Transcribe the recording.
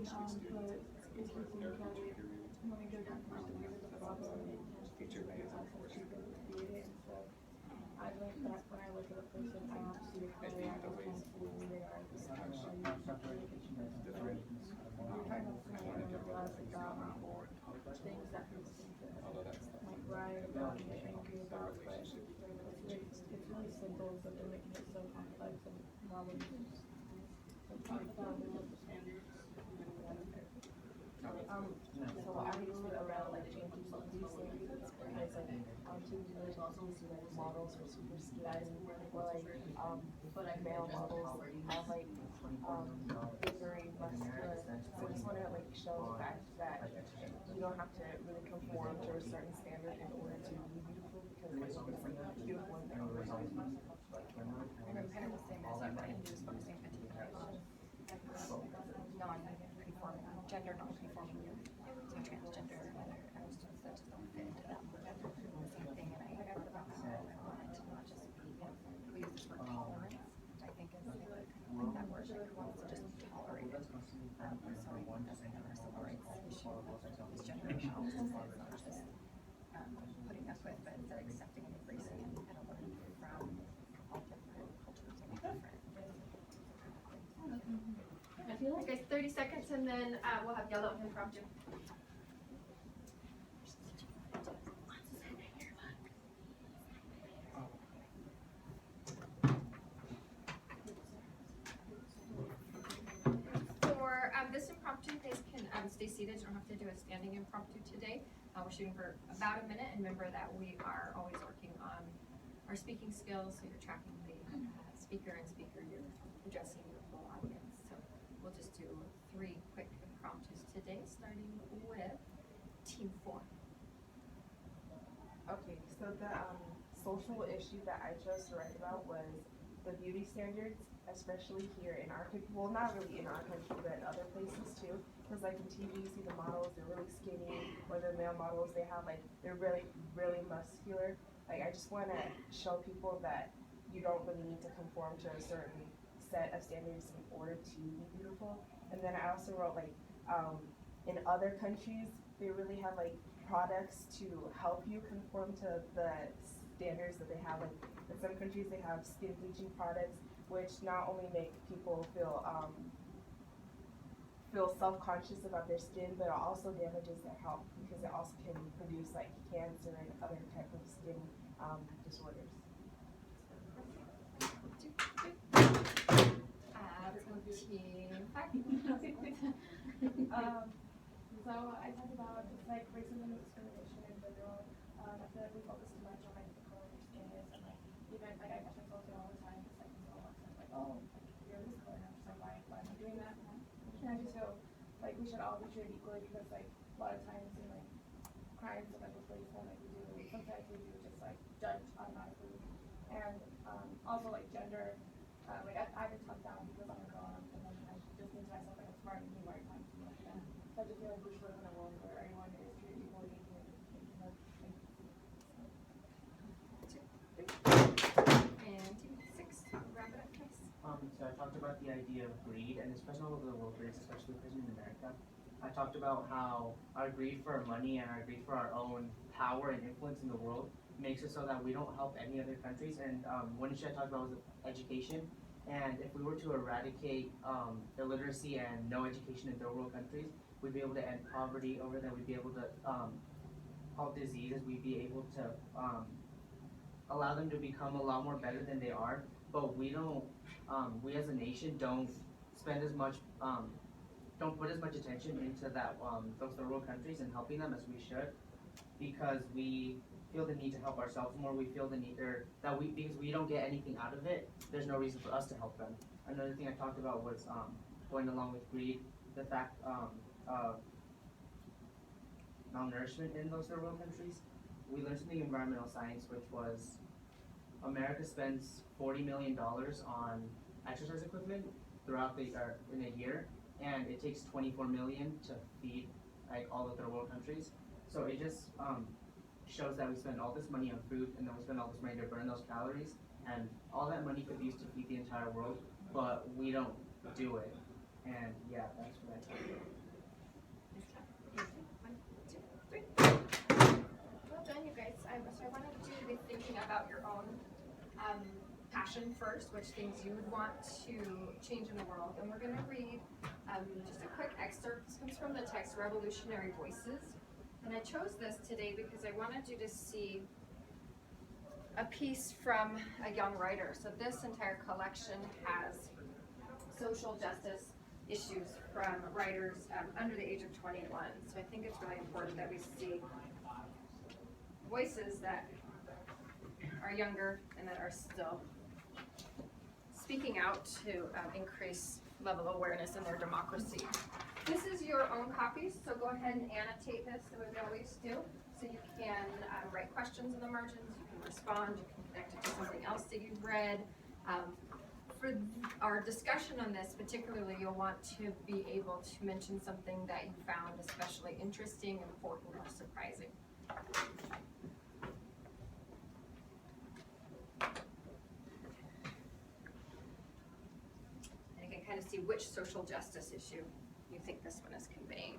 but if you think of it, when we go down to the bottom, it tends to be like us as people who create it and stuff. I like that when I look at a person, I don't see the color, I just kind of see who they are, the action, you're talking about someone in class about things that people seem to like write about and get angry about, but it's really simple, but they're making it so complex and problems. So I used to around like changing some of these things because on TV there's also see like models are super skinny or like male models have like very muscular. So I just want to like show the fact that you don't have to really conform to a certain standard in order to be beautiful because it's like beautiful in their own way. And I'm kind of the same as you, but induced by the same non-conforming, gender non-conforming youth, so transgender and other kind of students that just don't fit into that the same thing. And I wrote about how I wanted to not just be, we use this word tolerance, which I think is like that word like wants to just be tolerated. So I think that's another civil rights issue is gender equality, is not just putting up with, but instead accepting and embracing and learning from all different cultures and different. I feel like it's 30 seconds and then we'll have yellow impromptu. For this impromptu, you guys can stay seated. You don't have to do a standing impromptu today. We're shooting for about a minute, and remember that we are always working on our speaking skills, so you're tracking the speaker, you're addressing your full audience. So we'll just do 3 quick impromptus today, starting with Team 4. Okay, so the social issue that I chose to write about was the beauty standards, especially here in our country. Well, not really in our country, but other places too. Because like in TV, you see the models, they're really skinny, or the male models, they're really, really muscular. Like I just want to show people that you don't really need to conform to a certain set of standards in order to be beautiful. And then I also wrote like in other countries, they really have like products to help you conform to the standards that they have. Like in some countries, they have skin bleaching products, which not only make people feel self-conscious about their skin, but it also damages their health because it also can produce like cancer and other type of skin disorders. Team 5. So I talked about just like racism and discrimination in general. I feel like we focus too much on like the color of your skin is, and like even like I catch myself doing all the time. It's like so upset, like oh, like, you're this color, and I'm just like why am I doing that? And I just feel like we should all be treated equally because like a lot of times in like crimes and mental police when like sometimes we do just like judge automatically, and also like gender. Like I've been talked down because I'm a girl, and then I just think to myself like I'm smart and you are trying to do like that. So I just feel like we should live in a world where everyone is treated equally And Team 6, wrap it up, please. So I talked about the idea of greed, and especially all over the world, but especially present in America. I talked about how our greed for money and our greed for our own power and influence in the world makes it so that we don't help any other countries. And one issue I talked about was education. And if we were to eradicate illiteracy and no education in third world countries, we'd be able to end poverty over there. We'd be able to halt diseases. We'd be able to allow them to become a lot more better than they are. But we don't. We as a nation don't spend as much. Don't put as much attention into that those third world countries and helping them as we should, because we feel the need to help ourselves more. We feel the need that because we don't get anything out of it. There's no reason for us to help them. Another thing I talked about was going along with greed, the fact of malnourishment in those third world countries. We learned something in environmental science, which was America spends $40 million on exercise equipment throughout in a year, and it takes 24 million to feed like all the third world countries. So it just shows that we spend all this money on food, and then we spend all this money to burn those calories, and all that money could be used to feed the entire world, but we don't do it. And yeah, that's what I thought. thinking about your own passion first, which things you would want to change in the world. And we're gonna read just a quick excerpt. This comes from the text Revolutionary Voices. And I chose this today because I wanted you to see a piece from a young writer. So this entire collection has social justice issues from writers under the age of 21. So I think it's really important that we see voices that are younger and that are still speaking out to increase level of awareness in their democracy. This is your own copy, so go ahead and annotate this the way we always do. So you can write questions in the margins, you can respond, you can connect it to something else that you've read. For our discussion on this particularly, you'll want to be able to mention something that you found especially interesting, important, or surprising. And you can kind of see which social justice issue you think this one is conveying.